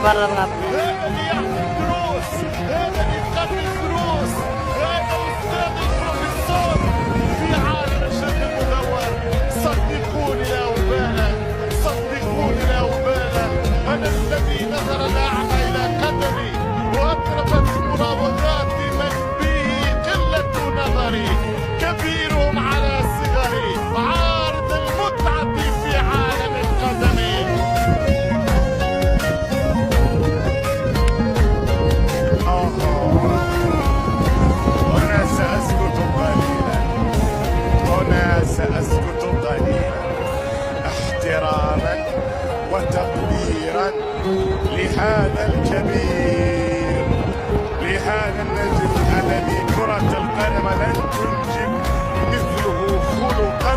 برا الغرب. هذا اللي يعطي دروس، هذا اللي يقدم دروس، هذا الاستاذ البروفيسور في عالم الشرق المدور. صدقوني لا أبالي، صدقوني لا أبالي، أنا الذي نظر الأعمى إلى قدري وأطربت مراوداتي من به قلة نظري، كبيرهم على صغري، عارض المتعة في عالم القدم. هنا سأسكت قليلا، هنا سأسكت قليلا، احتراما وتقديرا لهذا الكبير، لهذا النجم الذي كرة القدم لن تنجب مثله خلقا